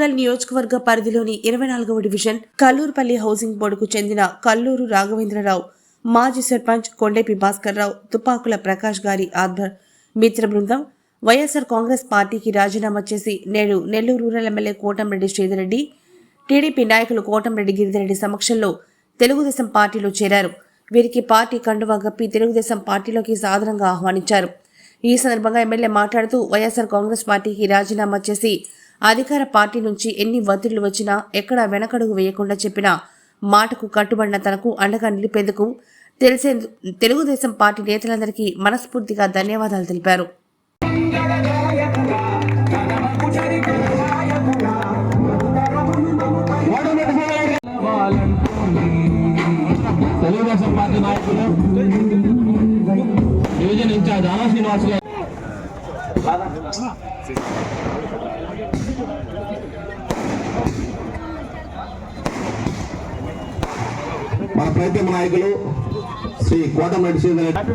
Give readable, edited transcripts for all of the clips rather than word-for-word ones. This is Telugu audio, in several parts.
కొడంగల్ నియోజకవర్గ పరిధిలోని 24వ డివిజన్ కల్లూరుపల్లి హౌసింగ్ బోర్డుకు చెందిన కల్లూరు రాఘవేంద్రరావు, మాజీ సర్పంచ్ కొండేపి భాస్కర్రావు, తుపాకుల ప్రకాష్ గారి మిత్ర బృందం వైఎస్ఆర్ కాంగ్రెస్ పార్టీకి రాజీనామా చేసి నేడు Nellore rural MLA Kotamreddy Sridhar Reddy, TDP నాయకులు కోటంరెడ్డి గిరిధర్రెడ్డి సమక్షంలో తెలుగుదేశం పార్టీలో చేరారు. వీరికి పార్టీ కండువా గప్పి తెలుగుదేశం పార్టీలోకి సాదరంగా ఆహ్వానించారు. ఈ సందర్భంగా ఎమ్మెల్యే మాట్లాడుతూ వైఎస్ఆర్ కాంగ్రెస్ పార్టీకి రాజీనామా చేసి అధికార పార్టీ నుంచి ఎన్ని ఒత్తిళ్లు వచ్చినా ఎక్కడా వెనకడుగు వేయకుండా చెప్పిన మాటకు కట్టుబడిన తనకు అండగా నిలిపేందుకు తెలుగుదేశం పార్టీ నేతలందరికీ మనస్ఫూర్తిగా ధన్యవాదాలు తెలిపారు. తెలుగుదేశం పార్టీ నాయకులు డివిజన్ ఇన్ఛార్జ్ ఆనా శ్రీనివాస్ గారు, మన ప్రైవేట్ నాయకులు శ్రీ కోటంరెడ్డి శ్రీధర్రెడ్డి,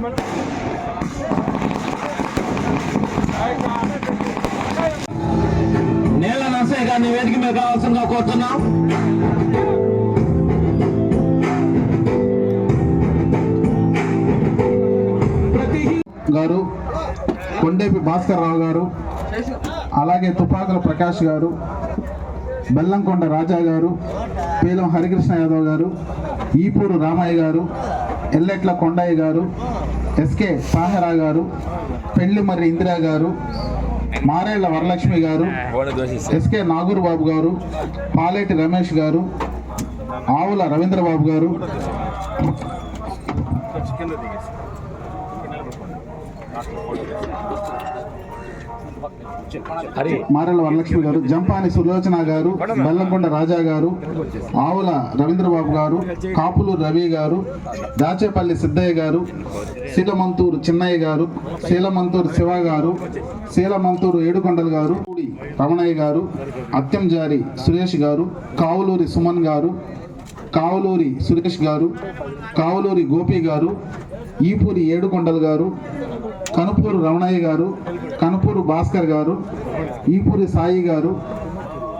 నేల నర్సయ్య గారిని వేదిక మీద కావాల్సిందిగా కోరుతున్నాం. గారు, కొండేపి భాస్కర్రావు గారు, అలాగే తుపాకుల ప్రకాష్ గారు, బెల్లంకొండ రాజా గారు, పేలం హరికృష్ణ యాదవ్ గారు, ఈపూరు రామయ్య గారు, ఎల్లెట్ల కొండయ్య గారు, ఎస్కే సాహరా గారు, పెళ్లిమర్రి ఇందిరా గారు, మారేళ్ల వరలక్ష్మి గారు, ఎస్కే నాగూర్ బాబు గారు, పాలేటి రమేష్ గారు, ఆవుల రవీంద్రబాబు గారు, మారెల వరలక్ష్మి గారు, జంపాని సులోచన గారు, బెల్లంకొండ రాజా గారు, ఆవుల రవీంద్రబాబు గారు, కాపులు రవి గారు, దాచేపల్లి సిద్ధయ్య గారు, శీలమంతూరు చిన్నయ్య గారు, శీలమంతూరు శివ గారు, శీలమంతూరు ఏడుకొండలు గారు, రమణయ్య గారు, అత్యంజారి సురేష్ గారు, కావులూరి సుమన్ గారు, కావులూరి సురేష్ గారు, కావులూరి గోపి గారు, ఈపూరి ఏడుకొండలు గారు, కనుపూరు రమణయ్య గారు, కనుపూరు భాస్కర్ గారు, ఈపూరి సాయి గారు,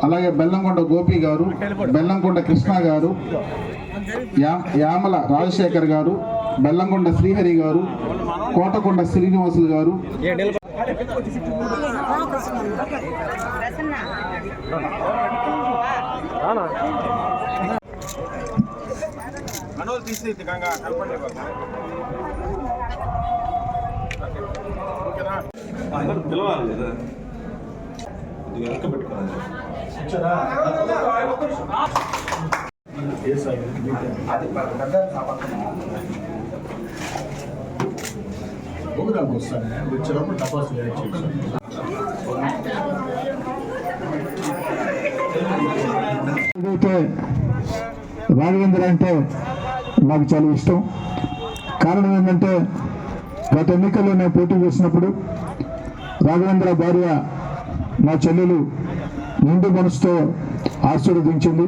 అలాగే బెల్లంకొండ గోపి గారు, బెల్లంకొండ కృష్ణ గారు, యామల రాజశేఖర్ గారు, బెల్లంకొండ శ్రీహరి గారు, కోటకొండ శ్రీనివాసులు గారు, పిలవాలి కదా వెనక పెట్టుకోవాలి. వచ్చినప్పుడు టపాసు ఏదైతే రాఘవేంద్ర అంటే నాకు చాలా ఇష్టం. కారణం ఏంటంటే గత ఎన్నికల్లో నేను పోటీ చేసినప్పుడు రాఘవేంద్ర భార్య నా చెల్లెలు నిండు మనసుతో ఆశీర్వదించింది,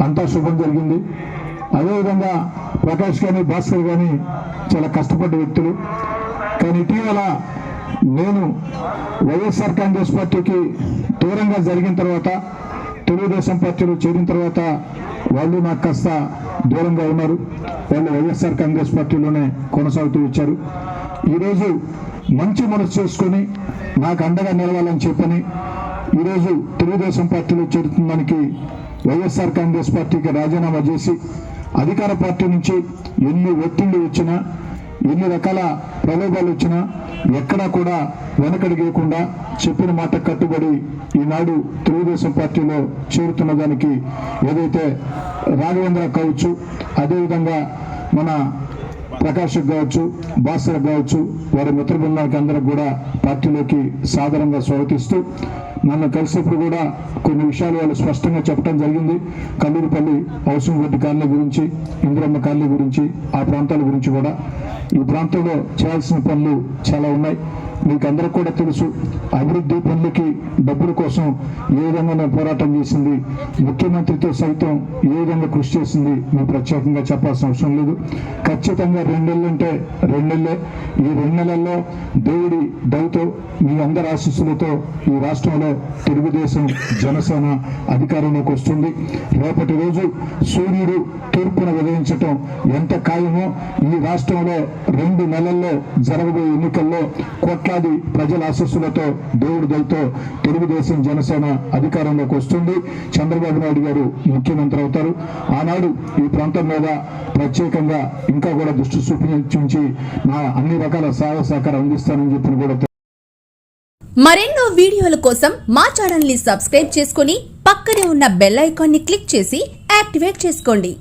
అంతా శుభం జరిగింది. అదేవిధంగా ప్రకాష్ కానీ భాస్కర్ కానీ చాలా కష్టపడ్డ వ్యక్తులు. కానీ ఇటీవల నేను వైఎస్ఆర్ కాంగ్రెస్ పార్టీకి దూరంగా జరిగిన తర్వాత, తెలుగుదేశం పార్టీలో చేరిన తర్వాత వాళ్ళు నాకు కాస్త దూరంగా ఉన్నారు. వాళ్ళు వైఎస్ఆర్ కాంగ్రెస్ పార్టీలోనే కొనసాగుతూ వచ్చారు. ఈరోజు మంచి మనసు చేసుకొని నాకు అండగా నిలవాలని చెప్పని ఈరోజు తెలుగుదేశం పార్టీలో చేరుతుందానికి వైఎస్ఆర్ కాంగ్రెస్ పార్టీకి రాజీనామా చేసి అధికార పార్టీ నుంచి ఎన్ని ఒత్తిళ్లు వచ్చినా, ఎన్ని రకాల ప్రలోభాలు వచ్చినా ఎక్కడా కూడా వెనకడిగేయకుండా చెప్పిన మాట కట్టుబడి ఈనాడు తెలుగుదేశం పార్టీలో చేరుతున్న దానికి ఏదైతే రాఘవేంద్ర కావచ్చు, అదేవిధంగా మన ప్రకాష్ కావచ్చు, భాస్కర్ కావచ్చు, వారి మిత్ర బృందానికి అందరికి కూడా పార్టీలోకి సాదరంగా స్వాగతిస్తూ, నన్ను కలిసినప్పుడు కూడా కొన్ని విషయాలు వాళ్ళు స్పష్టంగా చెప్పడం జరిగింది. కల్లూరుపల్లి హౌసింగ్ బోర్డు కాలనీ గురించి, ఇందిరమ్మ కాలనీ గురించి, ఆ ప్రాంతాల గురించి కూడా. ఈ ప్రాంతంలో చేయాల్సిన పనులు చాలా ఉన్నాయి. మీకు అందరికి కూడా తెలుసు, అభివృద్ధి పనులకి డబ్బుల కోసం ఏ విధంగా నేను పోరాటం చేసింది, ముఖ్యమంత్రితో సైతం ఏ విధంగా కృషి చేసింది మీకు ప్రత్యేకంగా చెప్పాల్సిన అవసరం లేదు. ఖచ్చితంగా 2 నెలలు అంటే 2 నెలలే. ఈ 2 నెలల్లో దేవుడి దయతో, మీ అందరి ఆశీస్సులతో ఈ రాష్ట్రంలో తెలుగుదేశం జనసేన అధికారంలోకి వస్తుంది. రేపటి రోజు సూర్యుడు తూర్పున ఉదయించటం ఎంత ఖాయమో ఈ రాష్ట్రంలో 2 నెలల్లో జరగబోయే ఎన్నికల్లో కోట్లాది ప్రజల ఆశస్సులతో దేవుడి దయతో తెలుగుదేశం జనసేన అధికారంలోకి వస్తుంది. చంద్రబాబు నాయుడు గారు ముఖ్యమంత్రి అవుతారు. ఆనాడు ఈ ప్రాంతం మీద ప్రత్యేకంగా ఇంకా కూడా దృష్టి చూపించి నా అన్ని రకాల సహాయ సహకారం అందిస్తానని చెప్పి కూడా మరెన్నో వీడియోల కోసం మా ఛానల్ ని సబ్స్క్రైబ్ చేసుకుని పక్కనే ఉన్న బెల్ ఐకాన్ ని క్లిక్ చేసి యాక్టివేట్ చేసుకోండి.